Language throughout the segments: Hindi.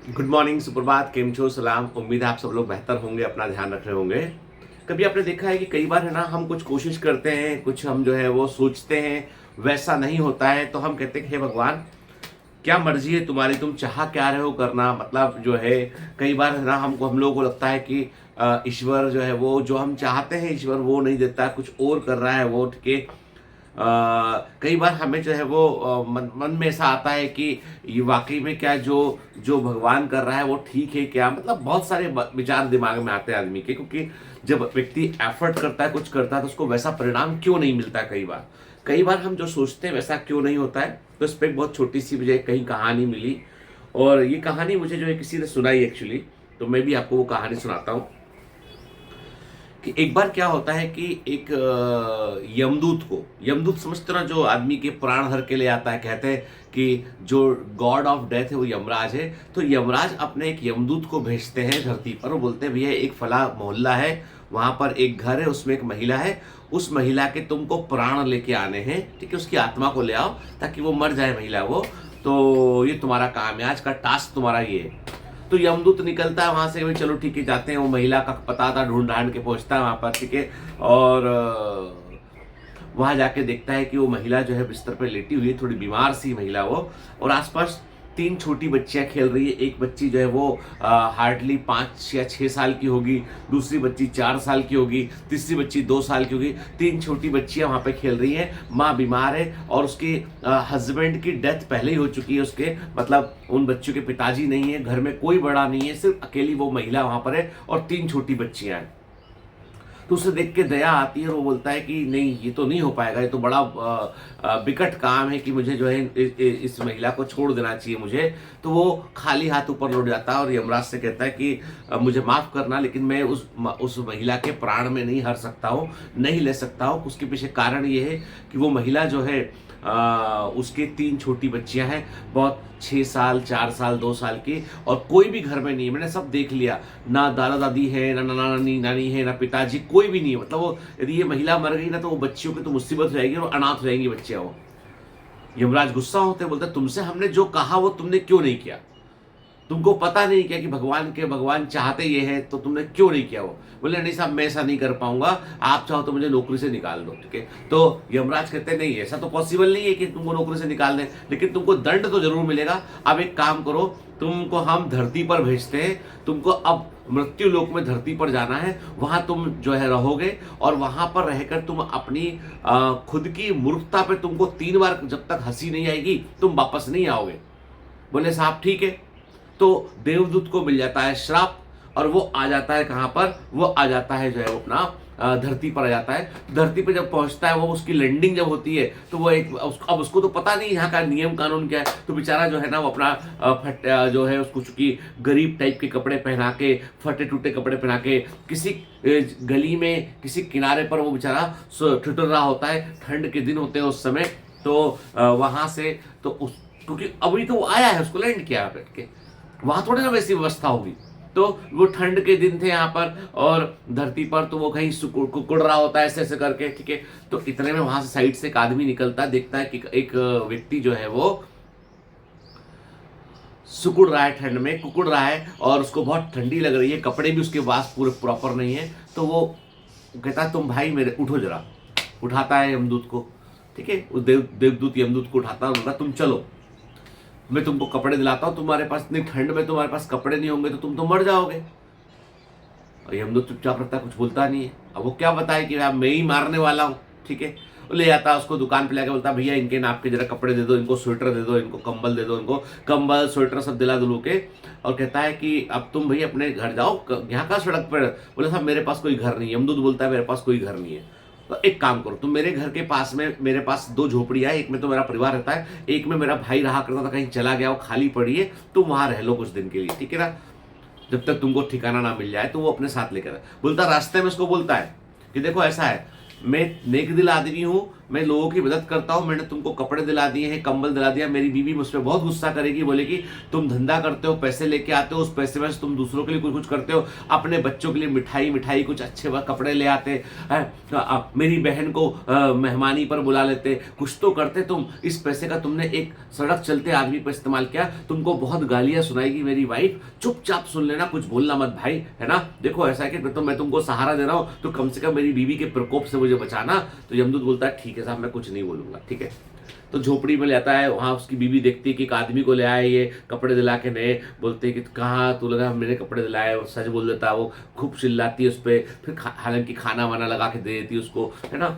गुड मॉर्निंग, सुप्रभात, केम छो, सलाम। उम्मीद है आप सब लोग बेहतर होंगे, अपना ध्यान रख रहे होंगे। कभी आपने देखा है कि कई बार है ना, हम कुछ कोशिश करते हैं, कुछ हम जो है वो सोचते हैं, वैसा नहीं होता है तो हम कहते हैं कि हे भगवान, क्या मर्जी है तुम्हारी, तुम चाह क्या रहे हो करना। मतलब जो है, कई बार है ना, हम लोगों को लगता है कि ईश्वर जो है वो जो हम चाहते हैं ईश्वर वो नहीं देता, कुछ और कर रहा है वो, ठीक है। कई बार हमें जो है वो मन में ऐसा आता है कि ये वाकई में क्या जो जो भगवान कर रहा है वो ठीक है क्या। मतलब बहुत सारे विचार दिमाग में आते हैं आदमी के, क्योंकि जब व्यक्ति एफर्ट करता है, कुछ करता है, तो उसको वैसा परिणाम क्यों नहीं मिलता है। कई बार हम जो सोचते हैं वैसा क्यों नहीं होता है। तो इस पर एक बहुत छोटी सी मुझे कहीं कहानी मिली, और ये कहानी मुझे जो है किसी ने सुनाई एक्चुअली। तो मैं भी आपको वो कहानी सुनाता हूँ कि एक बार क्या होता है कि एक यमदूत समझते ना, जो आदमी के प्राण हर के ले आता है। कहते हैं कि जो गॉड ऑफ डेथ है वो यमराज है। तो यमराज अपने एक यमदूत को भेजते हैं धरती पर। वो बोलते हैं भैया, एक फला मोहल्ला है, वहां पर एक घर है, उसमें एक महिला है, उस महिला के तुमको प्राण लेके आने हैं, ठीक है। उसकी आत्मा को ले आओ ताकि वो मर जाए महिला वो। तो ये तुम्हारा काम है, आज का टास्क तुम्हारा ये है। तो यमदूत निकलता है वहां से, भाई चलो ठीक है, जाते हैं। वो महिला का पता था, ढूंढ ढांड के पहुंचता है वहां पर, ठीक है। और वहां जाके देखता है कि वो महिला जो है बिस्तर पर लेटी हुई है, थोड़ी बीमार सी महिला वो। और आसपास तीन छोटी बच्चियां खेल रही है। एक बच्ची जो है वो हार्डली 5 या 6 साल की होगी, दूसरी बच्ची 4 साल की होगी, तीसरी बच्ची 2 साल की होगी। तीन छोटी बच्चियां वहां पे खेल रही हैं। माँ बीमार है और उसके हस्बैंड की डेथ पहले ही हो चुकी है उसके। मतलब उन बच्चों के पिताजी नहीं है, घर में कोई बड़ा नहीं है, सिर्फ अकेली वो महिला वहां पर है और तीन छोटी बच्चियां हैं। तो उसे देख के दया आती है और वो बोलता है कि नहीं, ये तो नहीं हो पाएगा, ये तो बड़ा विकट काम है कि मुझे जो है इस महिला को छोड़ देना चाहिए मुझे। तो वो खाली हाथ ऊपर लौट जाता है और यमराज से कहता है कि मुझे माफ करना, लेकिन मैं उस महिला के प्राण में नहीं हर सकता हूँ, नहीं ले सकता हूँ। उसके पीछे कारण ये है कि वो महिला जो है उसके तीन छोटी बच्चियां हैं, बहुत 6 साल, 4 साल, 2 साल की, और कोई भी घर में नहीं है। मैंने सब देख लिया, ना दादा दादी है, ना नानी नानी है, ना पिताजी, कोई भी नहीं है। मतलब वो, यदि ये महिला मर गई ना तो वो बच्चियों की तो मुसीबत हो जाएगी और अनाथ हो जाएंगी बच्चियां वो। यमराज गुस्सा होते बोलते, तुमसे हमने जो कहा वो तुमने क्यों नहीं किया? तुमको पता नहीं क्या कि भगवान चाहते ये है, तो तुमने क्यों नहीं किया? वो बोले, नहीं साहब, मैं ऐसा नहीं कर पाऊंगा, आप चाहो तो मुझे नौकरी से निकाल दो, ठीक है। तो यमराज कहते हैं, नहीं, ऐसा तो पॉसिबल नहीं है कि तुमको नौकरी से निकाल दें, लेकिन तुमको दंड तो जरूर मिलेगा। अब एक काम करो, तुमको हम धरती पर भेजते हैं, तुमको अब मृत्यु लोक में धरती पर जाना है, वहां तुम जो है रहोगे, और वहां पर रहकर तुम अपनी खुद की मूर्खता पे तुमको 3 बार, जब तक हंसी नहीं आएगी तुम वापस नहीं आओगे। बोले साहब ठीक है। तो देवदूत को मिल जाता है श्राप, और वो आ जाता है कहां पर, वो आ जाता है जो है वो अपना धरती पर आ जाता है। धरती पर जब पहुंचता है वो, उसकी लैंडिंग जब होती है, तो वो अब उसको तो पता नहीं यहाँ का नियम कानून क्या है। तो बेचारा जो है ना, वो अपना जो है उसको, चूंकि गरीब टाइप के कपड़े पहना के, फटे टूटे कपड़े पहना के, किसी गली में किसी किनारे पर वो बेचारा ठिठुर रहा होता है। ठंड के दिन होते हैं उस समय। तो वहां से तो उस, क्योंकि अभी तो वो आया है, उसको लैंड किया बैठ के, वहां थोड़ी ना वैसी व्यवस्था होगी। तो वो ठंड के दिन थे यहाँ पर, और धरती पर तो वो कहीं कुकड़ रहा होता है ऐसे ऐसे करके, ठीक है। तो इतने में वहां से साइड से एक आदमी निकलता है, देखता है कि एक व्यक्ति जो है वो सुकुड़ रहा है, ठंड में कुकुड़ रहा है, और उसको बहुत ठंडी लग रही है, कपड़े भी उसके पास पूरे प्रॉपर नहीं है। तो वो कहता है, तुम भाई मेरे उठो जरा। उठाता है यमदूत को, ठीक है। उस देवदूत यमदूत को उठाता है और बोलता, तुम चलो, मैं तुमको कपड़े दिलाता हूं, तुम्हारे पास इतनी ठंड में तुम्हारे पास कपड़े नहीं होंगे तो तुम तो मर जाओगे। और यमदूत चुपचाप रहता है, कुछ बोलता नहीं है। अब वो क्या बताए कि मैं ही मारने वाला हूँ, ठीक है। वो ले जाता है उसको दुकान पे, लेकर बोलता भैया इनके नाप के जरा कपड़े दे दो, इनको स्वेटर दे दो, इनको कंबल दे दो, इनको कंबल स्वेटर सब दिला दुलू के। और कहता है कि अब तुम भैया अपने घर जाओ, यहाँ का सड़क पर। बोले साहब मेरे पास कोई घर नहीं है। यमदूत बोलता है, मेरे पास कोई घर नहीं है। तो एक काम करो, तुम मेरे घर के पास में, मेरे पास 2 झोपड़ियां है, एक में तो मेरा परिवार रहता है, एक में मेरा भाई रहा करता था, कहीं चला गया, वो खाली पड़ी है, तुम वहां रह लो कुछ दिन के लिए, ठीक है ना, जब तक तुमको ठिकाना ना मिल जाए। तो वो अपने साथ लेकर बोलता, रास्ते में उसको बोलता है कि देखो ऐसा है, मैं नेक दिल आदमी हूँ, मैं लोगों की मदद करता हूँ, मैंने तुमको कपड़े दिला दिए हैं, कंबल दिला दिया। मेरी बीवी मुझ पर बहुत गुस्सा करेगी, बोलेगी तुम धंधा करते हो, पैसे लेके आते हो, उस पैसे में से तुम दूसरों के लिए कुछ कुछ करते हो, अपने बच्चों के लिए मिठाई कुछ अच्छे कपड़े ले आते हैं, मेरी बहन को मेहमानी पर बुला लेते, कुछ तो करते तुम। इस पैसे का तुमने एक सड़क चलते आदमी पर इस्तेमाल किया, तुमको बहुत गालियां सुनाएगी मेरी वाइफ, चुपचाप सुन लेना, कुछ बोलना मत भाई, है ना। देखो ऐसा है कि तो मैं तुमको सहारा दे रहा हूं, तो कम से कम मेरी बीवी के प्रकोप से मुझे बचाना। तो यमदूत बोलता है ठीक है साहब, मैं कुछ नहीं बोलूंगा, ठीक है। तो झोपड़ी में ले आता है, वहां उसकी बीवी देखती है कि एक आदमी को ले आए ये कपड़े दिला के नए, बोलते हैं कि कहाँ तू लगा मेरे कपड़े दिलाए, और सच बोल देता है वो, खूब चिल्लाती है उस पर, फिर हालांकि खाना वाना लगा के दे देती है उसको, है ना।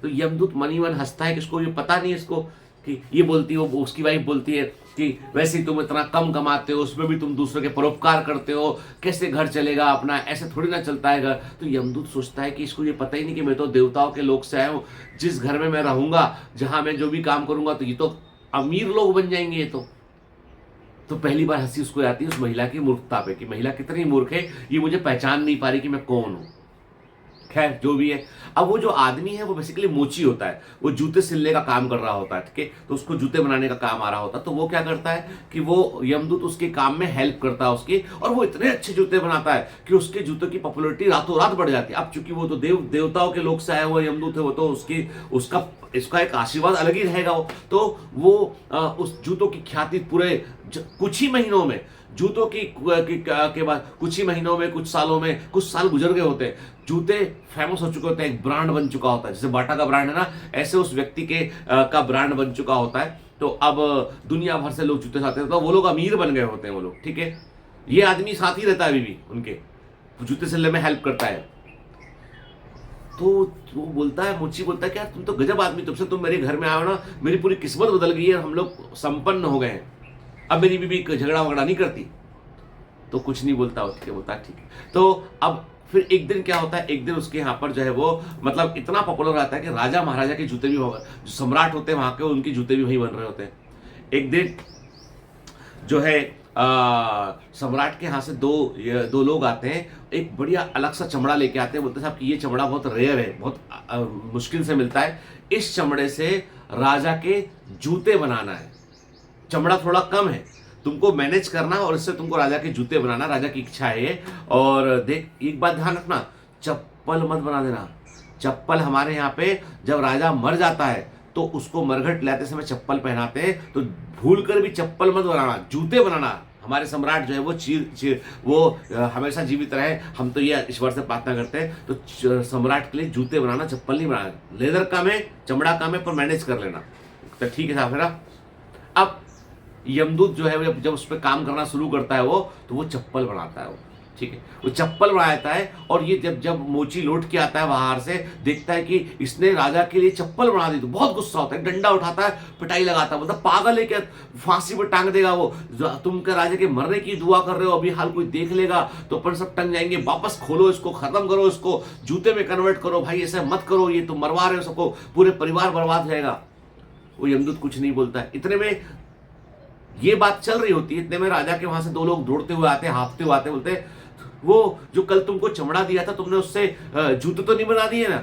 तो यमदूत मनी मन हंसता है कि इसको ये पता नहीं है इसको, कि ये बोलती है, वो उसकी वाइफ बोलती है कि वैसे ही तुम इतना कम कमाते हो, उसमें भी तुम दूसरों के परोपकार करते हो, कैसे घर चलेगा अपना, ऐसे थोड़ी ना चलता है घर। तो यमदूत सोचता है कि इसको ये पता ही नहीं कि मैं तो देवताओं के लोक से आया हूँ, जिस घर में मैं रहूंगा, जहां मैं जो भी काम करूंगा, तो ये तो अमीर लोग बन जाएंगे ये तो पहली बार हंसी उसको आती है उस महिला की मूर्खता पे, कि महिला कितनी मूर्ख है, ये मुझे पहचान नहीं पा रही कि मैं कौन हूं। खैर जो भी है, अब वो जो आदमी है वो बेसिकली मोची होता है, वो जूते सिलने का काम कर रहा होता है, ठीक है। तो उसको जूते बनाने का काम आ रहा होता है, तो वो क्या करता है कि वो यमदूत उसके काम में हेल्प करता है उसकी, और वो इतने अच्छे जूते बनाता है कि उसके जूतों की पॉपुलैरिटी रातों रात बढ़ जाती है। अब चूंकि वो तो देवताओं के लोग से आया हुआ यमदूत है, वो तो इसका एक आशीर्वाद अलग ही रहेगा। वो उस जूतों की ख्याति पूरे कुछ ही महीनों में, जूतों के बाद कुछ ही महीनों में, कुछ सालों में, कुछ साल गुजर गए होते हैं, जूते फेमस हो चुके होते हैं, एक ब्रांड बन चुका होता है, जैसे बाटा का ब्रांड है ना, ऐसे उस व्यक्ति के का ब्रांड बन चुका होता है। तो अब दुनिया भर से लोग जूते खाते हैं, तो वो लोग अमीर बन गए होते हैं वो लोग, ठीक है। ये आदमी साथ ही रहता है अभी भी उनके, जूते सिलने में हेल्प करता है। तो वो बोलता है, मुझी बोलता है कि यार तुम तो गजब आदमी, तुमसे तुम मेरे घर में आओ ना, मेरी पूरी किस्मत बदल गई है, हम लोग संपन्न हो गए हैं, अब मेरी बीबी झगड़ा वगड़ा नहीं करती। तो कुछ नहीं बोलता, ठीक है, बोलता है ठीक है। तो अब फिर एक दिन क्या होता है, एक दिन उसके यहाँ पर जो है वो मतलब इतना पॉपुलर रहता है कि राजा महाराजा के जूते भी, जो सम्राट होते हैं वहां के, उनके जूते भी वहीं बन रहे होते हैं। एक दिन जो है सम्राट के यहाँ से दो लोग आते हैं, एक बढ़िया अलग सा चमड़ा लेके आते हैं, बोलते हैं साहब कि ये चमड़ा बहुत रेयर है, बहुत मुश्किल से मिलता है, इस चमड़े से राजा के जूते बनाना है, चमड़ा थोड़ा कम है, तुमको मैनेज करना और इससे तुमको राजा के जूते बनाना, राजा की इच्छा है ये। और देख एक बात ध्यान रखना, चप्पल मत बना देना। चप्पल हमारे यहाँ पे जब राजा मर जाता है तो उसको मरघट लाते समय चप्पल पहनाते हैं, तो भूल कर भी चप्पल मत बनाना, जूते बनाना। हमारे सम्राट जो है वो हमेशा जीवित रहे, हम तो ये ईश्वर से प्रार्थना करते हैं। तो सम्राट के लिए जूते बनाना, चप्पल नहीं बनाना। लेदर काम है, चमड़ा काम है, पर मैनेज कर लेना। तो ठीक है साहब, है ना। अब यमदूत जो है जब उस पर काम करना शुरू करता है तो वो चप्पल बनाता है, वो ठीक है, वो चप्पल बनाता है। और ये जब मोची लौट के आता है बाहर से, देखता है कि इसने राजा के लिए चप्पल बना दी, तो बहुत गुस्सा होता है, डंडा उठाता है, पिटाई लगाता है, मतलब पागल है क्या, फांसी पर टांग देगा वो, तुम क्या राजा के मरने की दुआ कर रहे हो, अभी हाल कोई देख लेगा तो अपन सब टंग जाएंगे, वापस खोलो इसको, खत्म करो इसको, जूते में कन्वर्ट करो, भाई ऐसा मत करो, ये तुम मरवा रहे हो सबको, पूरे परिवार बर्बाद हो जाएगा। वो यमदूत कुछ नहीं बोलता है। इतने में ये बात चल रही होती है, इतने में राजा के वहां से दो लोग दौड़ते हुए आते, हाँफते हुए आते, बोलते वो जो कल तुमको चमड़ा दिया था, तुमने उससे जूते तो नहीं बना दिए ना।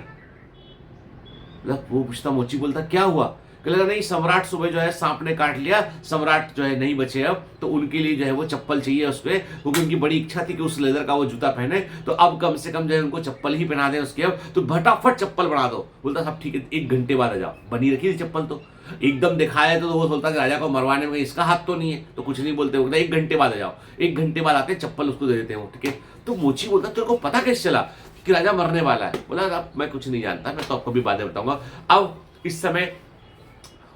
वो पूछता, मोची बोलता क्या हुआ, कहता नहीं, सम्राट सुबह जो है सांप ने काट लिया, सम्राट जो है नहीं बचे अब, तो उनके लिए जो है वो चप्पल चाहिए उसपे, क्योंकि उनकी बड़ी इच्छा थी कि उस लेदर का वो जूता पहने, तो अब कम से कम जो है उनको चप्पल ही पहना दें उसके, अब तो फटाफट चप्पल बना दो। बोलता साहब ठीक है, 1 घंटे बाद आ जाओ। बनी रखी थी चप्पल, तो एकदम दिखाया तो वो बोलता कि राजा को मरवाने में इसका हाथ तो नहीं है, तो कुछ नहीं बोलते, बोलता 1 घंटे बाद आ जाओ। 1 घंटे बाद आते चप्पल उसको दे देते हैं, ठीक है। तो मोची बोलता तेरे को पता कैसे चला कि राजा मरने वाला है? बोला अब मैं कुछ नहीं जानता, मैं तो आपको भी बाद में बताऊंगा। अब इस समय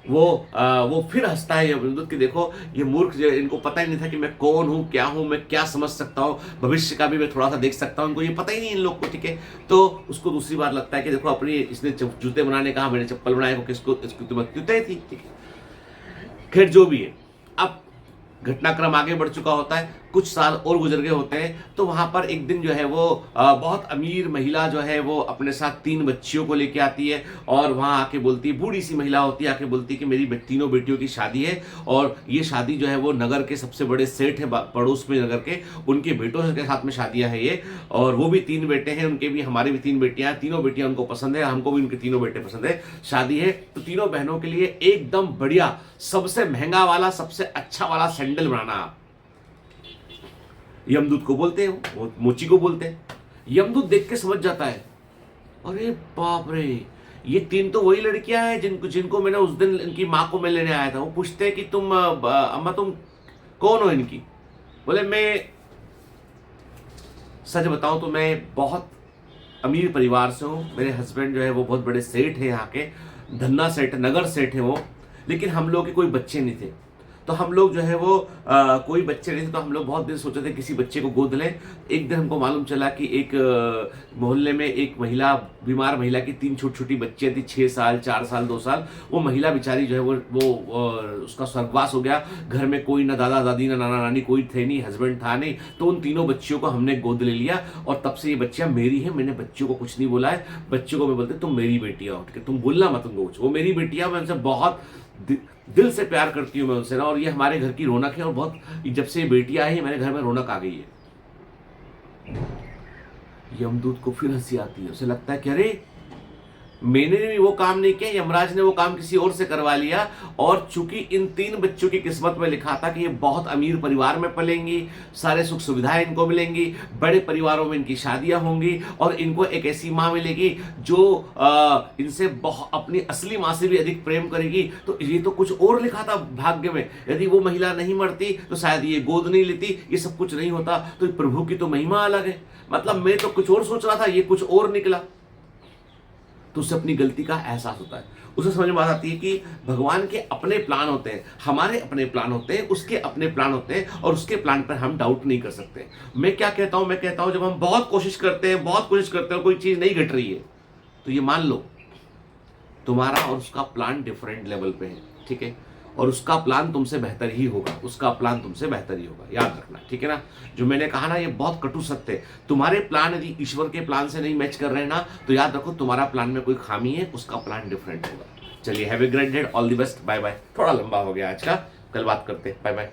वो फिर हंसता है यमदूत कि देखो ये मूर्ख, जो इनको पता ही नहीं था कि मैं कौन हूँ, क्या हूँ, मैं क्या समझ सकता हूँ, भविष्य का भी मैं थोड़ा सा देख सकता हूँ, इनको ये पता ही नहीं इन लोग को, ठीक है। तो उसको दूसरी बार लगता है कि देखो अपनी इसने जूते बनाने कहा, मैंने चप्पल बनाए को, किसको इसकी तो जूते थी, ठीक है। खैर जो भी है, अब घटनाक्रम आगे बढ़ चुका होता है, कुछ साल और गुजर गए होते हैं, तो वहाँ पर एक दिन जो है वो बहुत अमीर महिला जो है वो अपने साथ 3 बच्चियों को लेके आती है और वहाँ आके बोलती है, बूढ़ी सी महिला होती है, आके बोलती है कि मेरी तीनों बेटियों की शादी है और ये शादी जो है वो नगर के सबसे बड़े सेठ है पड़ोस में नगर के, उनके बेटों के साथ में शादियाँ है ये, और वो भी 3 बेटे हैं, उनके भी, हमारे भी 3 बेटियां हैं, तीनों बेटियां उनको पसंद है, हमको भी उनके तीनों बेटे पसंद है, शादी है, तो तीनों बहनों के लिए एकदम बढ़िया सबसे महंगा वाला सबसे अच्छा वाला सैंडल बनाना आप। यमदूत को बोलते हैं, वो मोची को बोलते हैं। यमदूत देख के समझ जाता है, अरे बाप रे, ये 3 तो वही लड़कियां हैं जिनको मैंने उस दिन इनकी माँ को मैं लेने आया था। वो पूछते हैं कि तुम अम्मा तुम कौन हो इनकी? बोले मैं सच बताऊं तो मैं बहुत अमीर परिवार से हूँ, मेरे हस्बैंड जो है वो बहुत बड़े सेठ है, यहाँ के धन्ना सेठ, नगर सेठ है वो, लेकिन हम लोग के कोई बच्चे नहीं थे, तो हम लोग जो है वो कोई बच्चे नहीं थे, तो हम लोग बहुत दिन सोचे थे किसी बच्चे को गोद लें। एक दिन हमको मालूम चला कि एक मोहल्ले में एक महिला, बीमार महिला की 3 छोटी छोटी बच्चियाँ थी, 6 साल, 4 साल, 2 साल। वो महिला बेचारी जो है वो उसका स्वर्गवास हो गया। घर में कोई ना दादा दादी ना नाना नानी कोई थे नहीं, हस्बैंड था नहीं, तो उन तीनों बच्चियों को हमने गोद ले लिया और तब से ये बच्चियाँ मेरी हैं। मैंने बच्चों को कुछ नहीं बोला है, बच्चों को मैं बोलते तुम मेरी बेटियाँ, उठ के तुम बोलना मत उनको कुछ, वो मेरी बेटियाँ, मैं उनसे बहुत दिल से प्यार करती हूँ मैं उनसे ना, और ये हमारे घर की रौनक है, और बहुत जब से ये बेटी आई है मेरे घर में रौनक आ गई है। यमदूत को फिर हंसी आती है, उसे लगता है कि अरे मैंने भी वो काम नहीं किया, यमराज ने वो काम किसी और से करवा लिया, और चूंकि इन 3 बच्चों की किस्मत में लिखा था कि ये बहुत अमीर परिवार में पलेंगी, सारे सुख सुविधाएं इनको मिलेंगी, बड़े परिवारों में इनकी शादियां होंगी, और इनको एक ऐसी माँ मिलेगी जो इनसे अपनी असली माँ से भी अधिक प्रेम करेगी, तो ये तो कुछ और लिखा था भाग्य में। यदि वो महिला नहीं मरती तो शायद ये गोद नहीं लेती, ये सब कुछ नहीं होता, तो प्रभु की तो महिमा अलग है। मतलब मैं तो कुछ और सोच रहा था, ये कुछ और निकला। तो उससे अपनी गलती का एहसास होता है, उसे समझ में आती है कि भगवान के अपने प्लान होते हैं, हमारे अपने प्लान होते हैं, उसके अपने प्लान होते हैं, और उसके प्लान पर हम डाउट नहीं कर सकते। मैं क्या कहता हूं, मैं कहता हूं जब हम बहुत कोशिश करते हैं, कोई चीज नहीं घट रही है, तो ये मान लो तुम्हारा और उसका प्लान डिफरेंट लेवल पे है, ठीक है, और उसका प्लान तुमसे बेहतर ही होगा, उसका प्लान तुमसे बेहतर ही होगा, याद रखना, ठीक है ना। जो मैंने कहा ना, ये बहुत कटु सत्य है। तुम्हारे प्लान यदि ईश्वर के प्लान से नहीं मैच कर रहे हैं ना, तो याद रखो तुम्हारा प्लान में कोई खामी है, उसका प्लान डिफरेंट होगा। चलिए, have a great day, all the best, bye bye. थोड़ा लंबा हो गया आज का, कल बात करते हैं, बाय बाय।